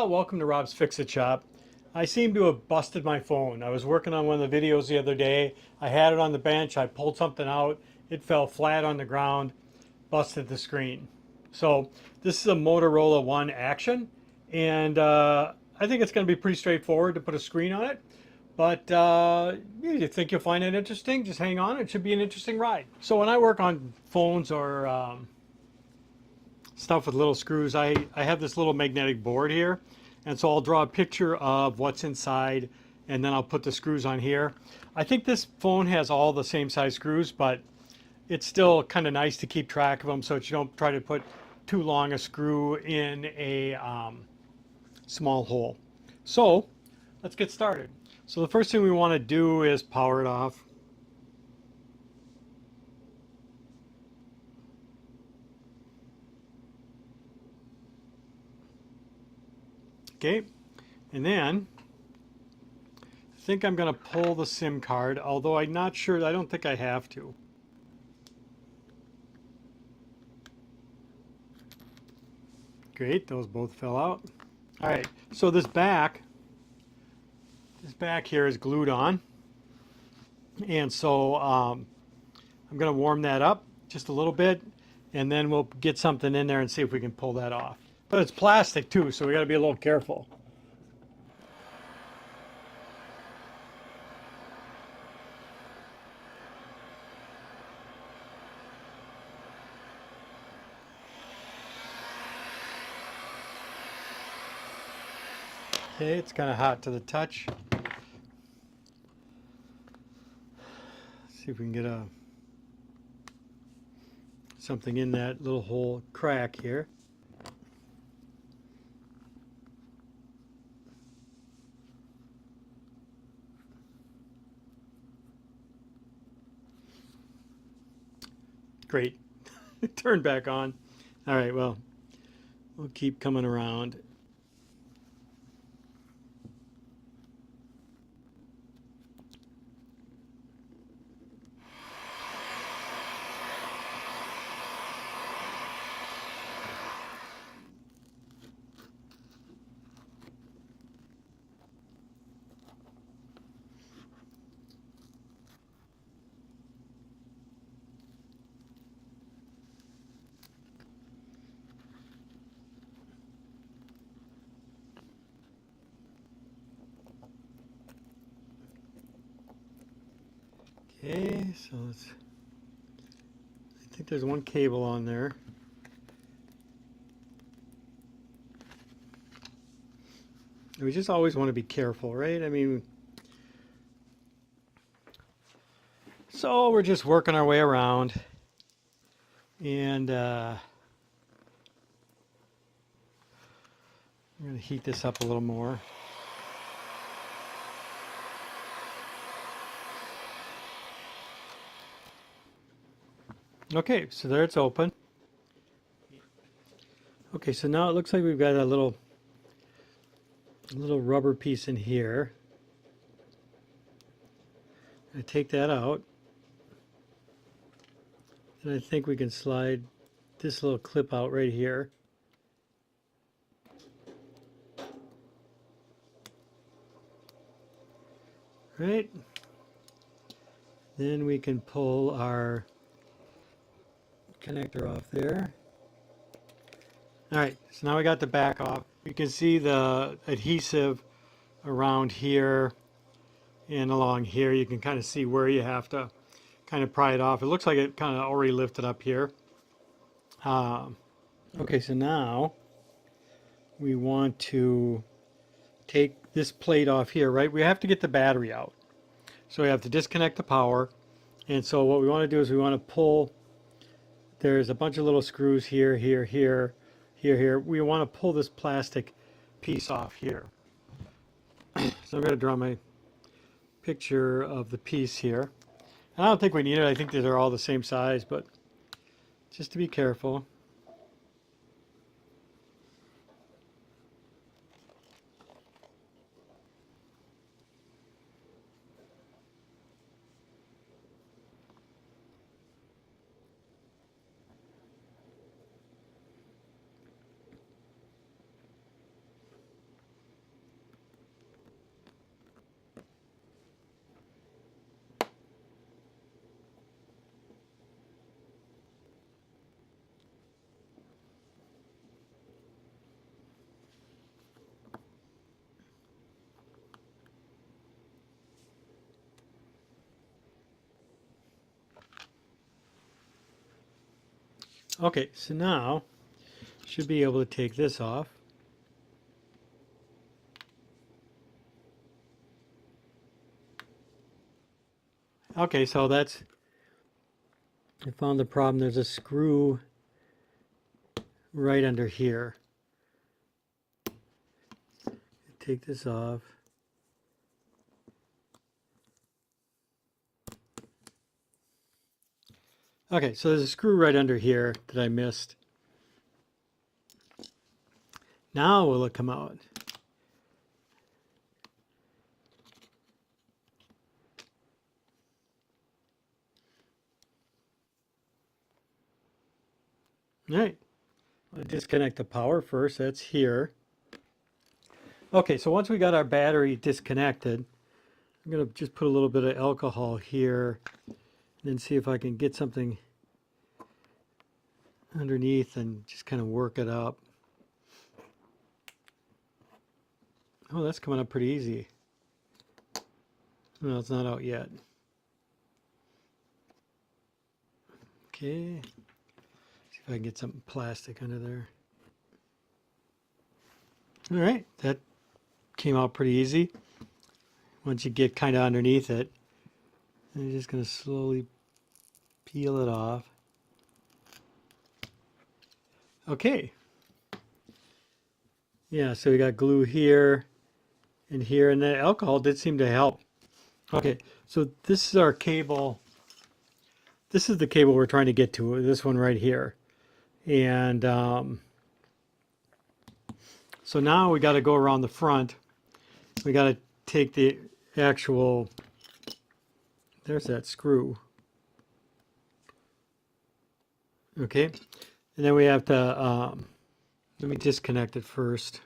Well, welcome to Rob's Fix-It Shop. I seem to have busted my phone. I was working on one of the videos the other day. I had it on the bench. I pulled something out. It fell flat on the ground, busted the screen. So this is a Motorola One Action, and I think it's going to be pretty straightforward to put a screen on it. But you think you'll find it interesting? Just hang on. It should be an interesting ride. So when I work on phones or stuff with little screws, I have this little magnetic board here, and so I'll draw a picture of what's inside and then I'll put the screws on here. I think this phone has all the same size screws, but it's still kind of nice to keep track of them so that you don't try to put too long a screw in a small hole. So let's get started. So the first thing we want to do is power it off. Okay, and then I think I'm going to pull the SIM card, although I'm not sure. I don't think I have to. Great, those both fell out. All right, so this back here is glued on, and so I'm going to warm that up just a little bit, and then we'll get something in there and see if we can pull that off. But it's plastic too, so we got to be a little careful. Okay, it's kind of hot to the touch. Let's see if we can get something in that little hole crack here. Great. Turn back on. All right, well, we'll keep coming around. Okay, so I think there's one cable on there. We just always want to be careful, right? I mean, so we're just working our way around, and I'm going to heat this up a little more. Okay, so there it's open. Okay, so now it looks like we've got a little rubber piece in here. I take that out, and I think we can slide this little clip out right here. Right? Then we can pull our connector off there. All right, so now we got the back off. You can see the adhesive around here and along here. You can kind of see where you have to kind of pry it off. It looks like it kind of already lifted up here. Okay, so now we want to take this plate off here, right? We have to get the battery out. So we have to disconnect the power. And so what we want to do is we want to pull, there's a bunch of little screws here, here, here, here, here. We want to pull this plastic piece off here. So I'm going to draw my picture of the piece here. And I don't think we need it. I think these are all the same size, but just to be careful. Okay, so now should be able to take this off. Okay, so that's, I found the problem. There's a screw right under here. Take this off. Okay, so there's a screw right under here that I missed. Now will it come out? All right, I'll disconnect the power first. That's here. Okay, so once we got our battery disconnected, I'm going to just put a little bit of alcohol here and then see if I can get something underneath and just kind of work it up. Oh, that's coming up pretty easy. No, it's not out yet. Okay, see if I can get some plastic under there. All right, that came out pretty easy. Once you get kind of underneath it, I'm just going to slowly peel it off. Okay. Yeah, so we got glue here and here, and the alcohol did seem to help. Okay, so this is our cable. This is the cable we're trying to get to, this one right here. And so now we got to go around the front. We got to take the actual, there's that screw. Okay, and then we have to, let me disconnect it first.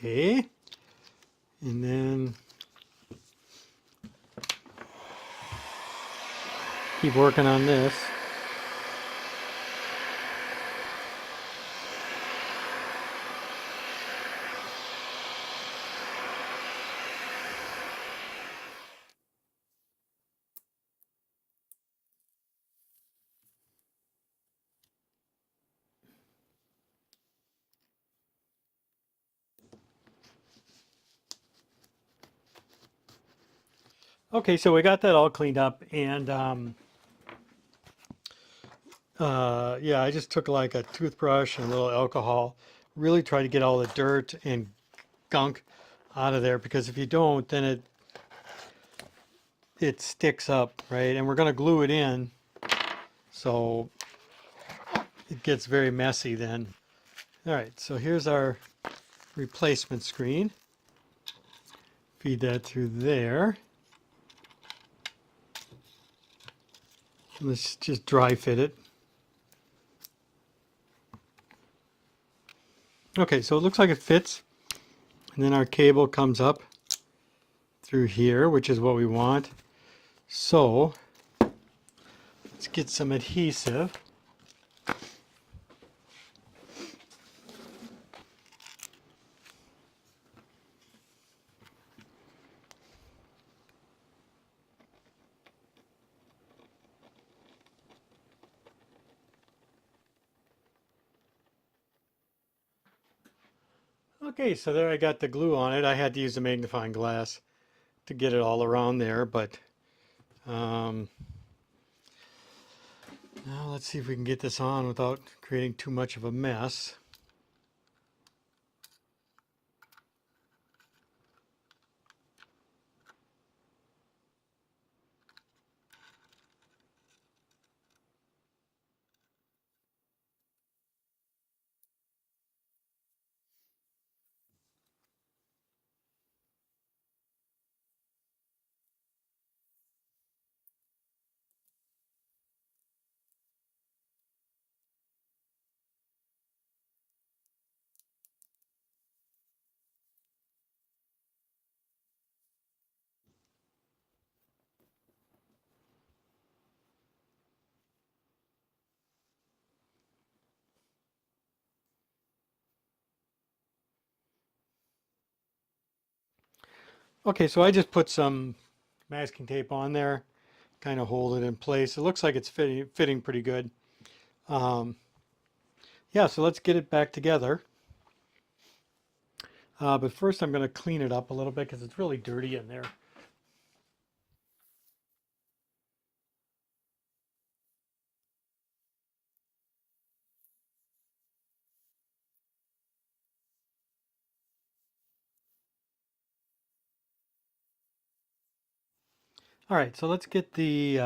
Okay, and then keep working on this. Okay, so we got that all cleaned up, and yeah, I just took like a toothbrush and a little alcohol, really try to get all the dirt and gunk out of there, because if you don't, then it sticks up, right? And we're going to glue it in, so it gets very messy then. All right, so here's our replacement screen. Feed that through there. Let's just dry fit it. Okay, so it looks like it fits. And then our cable comes up through here, which is what we want. So let's get some adhesive. Okay, so there I got the glue on it. I had to use a magnifying glass to get it all around there, but now let's see if we can get this on without creating too much of a mess. Okay, so I just put some masking tape on there, kind of hold it in place. It looks like it's fitting pretty good. Um, yeah, so let's get it back together. But first I'm going to clean it up a little bit because it's really dirty in there. All right, so let's get the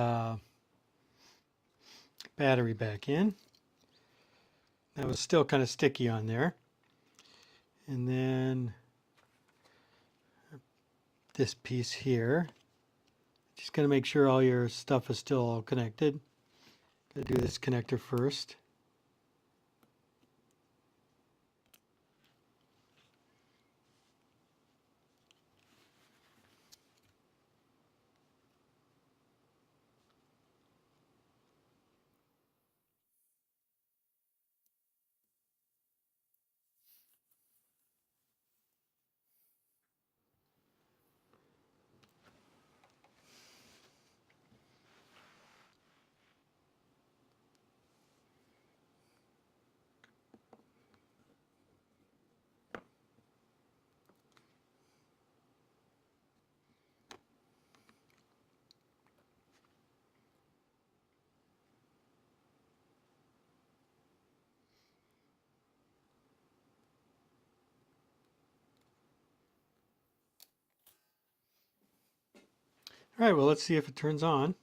battery back in. That was still kind of sticky on there. And then this piece here. Just going to make sure all your stuff is still all connected. Going to do this connector first. All right, well, let's see if it turns on.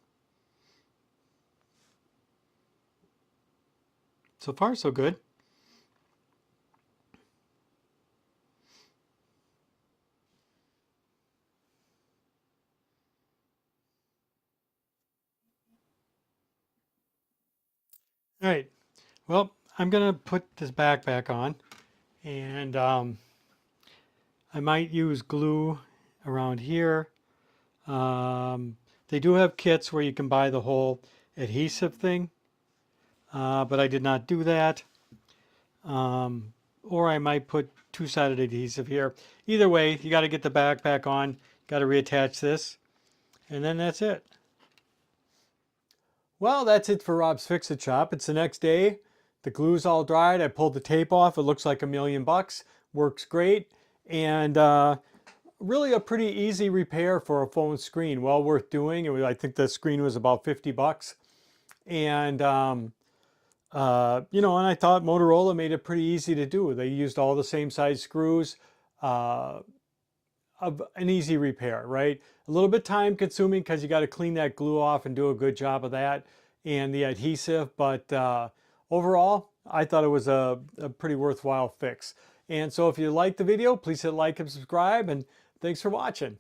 So far, so good. All right, well, I'm going to put this back on, and I might use glue around here. They do have kits where you can buy the whole adhesive thing, but I did not do that. Or I might put two-sided adhesive here. Either way, you got to get the back on, got to reattach this, and then that's it. Well, that's it for Rob's Fix-It Shop. It's the next day. The glue's all dried. I pulled the tape off. It looks like $1,000,000. Works great. And really a pretty easy repair for a phone screen. Well worth doing. I think the screen was about 50 bucks. And, you know, and I thought Motorola made it pretty easy to do. They used all the same size screws. An easy repair, right? A little bit time consuming because you got to clean that glue off and do a good job of that and the adhesive. But overall, I thought it was a pretty worthwhile fix. And so if you liked the video, please hit like and subscribe. And thanks for watching.